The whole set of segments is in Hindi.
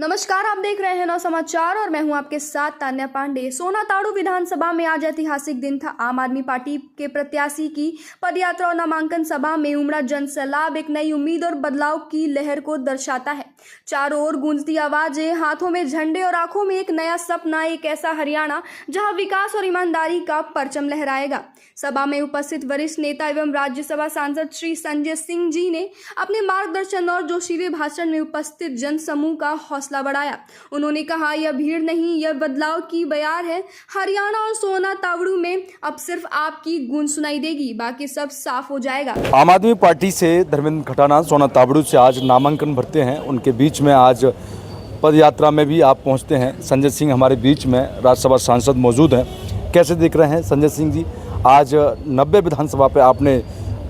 नमस्कार, आप देख रहे हैं नौ समाचार और मैं हूं आपके साथ तान्या पांडे। सोना ताड़ू विधानसभा में आज ऐतिहासिक दिन था। आम आदमी पार्टी के प्रत्याशी की पदयात्रा और नामांकन सभा में उमड़ा जन सैलाब एक नई उम्मीद और बदलाव की लहर को दर्शाता है। चारों ओर गूंजती आवाजें, हाथों में झंडे और आंखों में एक नया सपना, एक ऐसा हरियाणा जहां विकास और ईमानदारी का परचम लहराएगा। सभा में उपस्थित वरिष्ठ नेता एवं राज्यसभा सांसद श्री संजय सिंह जी ने अपने मार्गदर्शन और जोशीले भाषण में उपस्थित जन समूह का हौसला बढ़ाया। उन्होंने कहा, यह भीड़ नहीं, यह बदलाव की बयार है। हरियाणा और सोना तावड़ू में अब सिर्फ आपकी गूंज सुनाई देगी, बाकी सब साफ हो जाएगा। आम आदमी पार्टी से धर्मेंद्र खटाना सोना तावड़ू से आज नामांकन भरते हैं। उनके बीच में आज पद यात्रा में भी आप पहुंचते हैं। संजय सिंह हमारे बीच में राज्यसभा सांसद मौजूद हैं। कैसे देख रहे हैं संजय सिंह जी? आज 90 विधानसभा पे आपने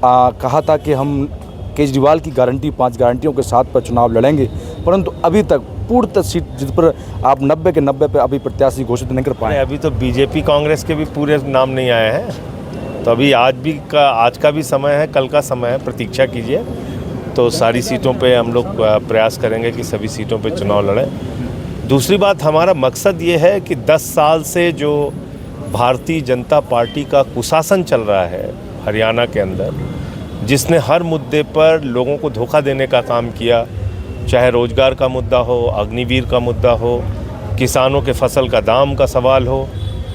कहा था कि हम केजरीवाल की गारंटी 5 गारंटियों के साथ पर चुनाव लड़ेंगे, परंतु अभी तक पूर्ण सीट जिस पर आप 90 के 90 पे अभी प्रत्याशी घोषित नहीं कर पाए। अभी तो बीजेपी कांग्रेस के भी पूरे नाम नहीं आए हैं, तो अभी आज का भी समय है, कल का समय है, प्रतीक्षा कीजिए। तो सारी सीटों पे हम लोग प्रयास करेंगे कि सभी सीटों पे चुनाव लड़ें। दूसरी बात, हमारा मकसद ये है कि 10 साल से जो भारतीय जनता पार्टी का कुशासन चल रहा है हरियाणा के अंदर, जिसने हर मुद्दे पर लोगों को धोखा देने का काम किया, चाहे रोजगार का मुद्दा हो, अग्निवीर का मुद्दा हो, किसानों के फसल का दाम का सवाल हो,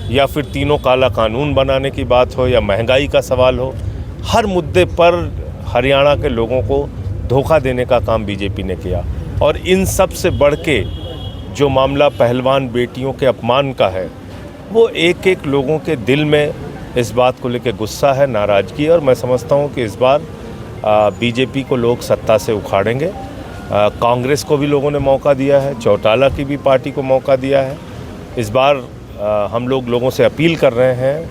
या फिर तीनों काला कानून बनाने की बात हो, या महंगाई का सवाल हो, हर मुद्दे पर हरियाणा के लोगों को धोखा देने का काम बीजेपी ने किया। और इन सब से बढ़ के जो मामला पहलवान बेटियों के अपमान का है, वो एक एक लोगों के दिल में इस बात को लेकर गुस्सा है, नाराज़गी है। और मैं समझता हूँ कि इस बार बीजेपी को लोग सत्ता से उखाड़ेंगे। कांग्रेस को भी लोगों ने मौका दिया है, चौटाला की भी पार्टी को मौका दिया है। इस बार हम लोगों से अपील कर रहे हैं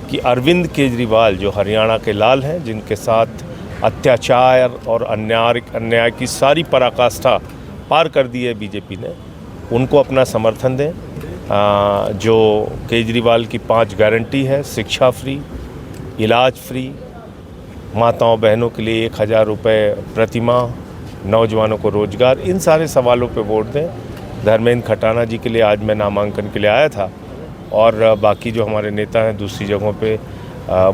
कि अरविंद केजरीवाल जो हरियाणा के लाल हैं, जिनके साथ अत्याचार और अन्याय की सारी पराकाष्ठा पार कर दी है बीजेपी ने, उनको अपना समर्थन दें। जो केजरीवाल की 5 गारंटी है, शिक्षा फ्री, इलाज फ्री, माताओं बहनों के लिए 1000 रुपये प्रतिमाह, नौजवानों को रोजगार, इन सारे सवालों पे वोट दें। धर्मेंद्र खटाना जी के लिए आज मैं नामांकन के लिए आया था, और बाकी जो हमारे नेता हैं दूसरी जगहों पे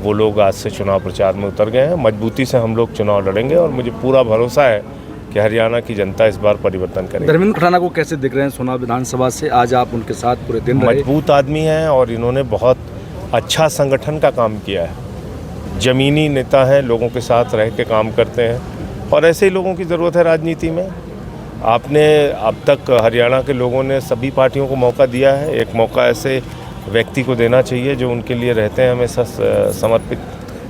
वो लोग आज से चुनाव प्रचार में उतर गए हैं। मजबूती से हम लोग चुनाव लड़ेंगे और मुझे पूरा भरोसा है कि हरियाणा की जनता इस बार परिवर्तन करेगी। धर्मेंद्र खटाना को कैसे देख रहे हैं सोना विधानसभा से? आज आप उनके साथ पूरे दिन रहे। मजबूत आदमी हैं और इन्होंने बहुत अच्छा संगठन का काम किया है। ज़मीनी नेता हैं, लोगों के साथ रह के काम करते हैं, और ऐसे ही लोगों की ज़रूरत है राजनीति में। आपने अब तक हरियाणा के लोगों ने सभी पार्टियों को मौका दिया है, एक मौका ऐसे व्यक्ति को देना चाहिए जो उनके लिए रहते हैं हमेशा समर्पित।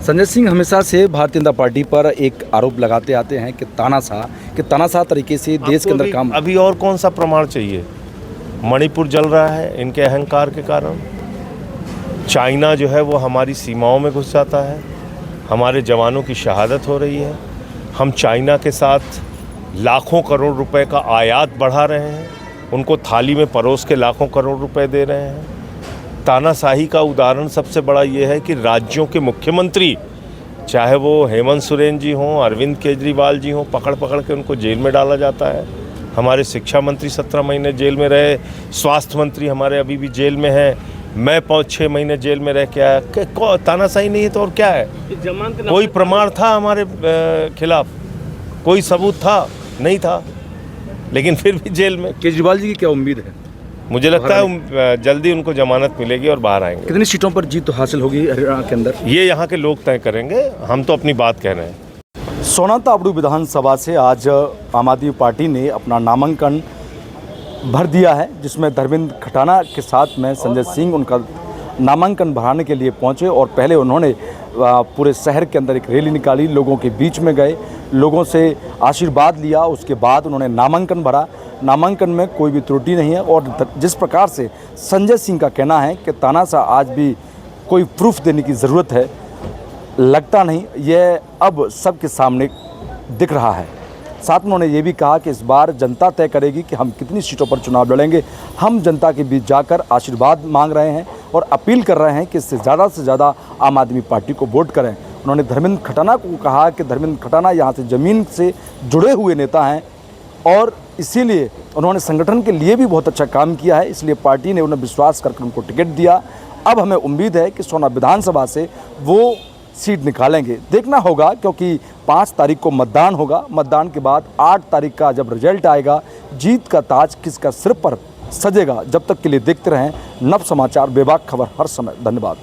संजय सिंह हमेशा से भारतीय जनता पार्टी पर एक आरोप लगाते आते हैं कि तानाशाह तरीके से देश के अंदर काम। अभी और कौन सा प्रमाण चाहिए? मणिपुर जल रहा है इनके अहंकार के कारण। चाइना जो है वो हमारी सीमाओं में घुस जाता है, हमारे जवानों की शहादत हो रही है। हम चाइना के साथ लाखों करोड़ रुपए का आयात बढ़ा रहे हैं, उनको थाली में परोस के लाखों करोड़ रुपए दे रहे हैं। तानाशाही का उदाहरण सबसे बड़ा ये है कि राज्यों के मुख्यमंत्री, चाहे वो हेमंत सोरेन जी हों, अरविंद केजरीवाल जी हों, पकड़ के उनको जेल में डाला जाता है। हमारे शिक्षा मंत्री 17 महीने जेल में रहे, स्वास्थ्य मंत्री हमारे अभी भी जेल में हैं, मैं 5-6 महीने जेल में रह के आया। तानाशाही नहीं है तो और क्या है? कोई प्रमाण था हमारे खिलाफ? कोई सबूत था? नहीं था, लेकिन फिर भी जेल में। केजरीवाल जी की क्या उम्मीद है? मुझे लगता है जल्दी उनको जमानत मिलेगी और बाहर आएंगे। कितनी सीटों पर जीत हासिल होगी हरियाणा के अंदर? ये यहाँ के लोग तय करेंगे, हम तो अपनी बात कह रहे हैं। सोना तावड़ू विधानसभा से आज आम आदमी पार्टी ने अपना नामांकन भर दिया है, जिसमें धर्मेंद्र खटाना के साथ में संजय सिंह उनका नामांकन भराने के लिए पहुंचे। और पहले उन्होंने पूरे शहर के अंदर एक रैली निकाली, लोगों के बीच में गए, लोगों से आशीर्वाद लिया। उसके बाद उन्होंने नामांकन भरा। नामांकन में कोई भी त्रुटि नहीं है, और जिस प्रकार से संजय सिंह का कहना है कि तानाशाह आज भी कोई प्रूफ देने की ज़रूरत है, लगता नहीं, यह अब सबके सामने दिख रहा है। साथ में उन्होंने ये भी कहा कि इस बार जनता तय करेगी कि हम कितनी सीटों पर चुनाव लड़ेंगे। हम जनता के बीच जाकर आशीर्वाद मांग रहे हैं और अपील कर रहे हैं कि इससे ज़्यादा आम आदमी पार्टी को वोट करें। उन्होंने धर्मेंद्र खटाना को कहा कि धर्मेंद्र खटाना यहाँ से ज़मीन से जुड़े हुए नेता हैं, और इसीलिए उन्होंने संगठन के लिए भी बहुत अच्छा काम किया है, इसलिए पार्टी ने उन्हें विश्वास करके उनको टिकट दिया। अब हमें उम्मीद है कि सोना विधानसभा से वो सीट निकालेंगे। देखना होगा, क्योंकि 5 तारीख को मतदान होगा। मतदान के बाद 8 तारीख का जब रिजल्ट आएगा, जीत का ताज किसका सिर पर सजेगा। जब तक के लिए देखते रहें नव समाचार, बेबाक खबर हर समय। धन्यवाद।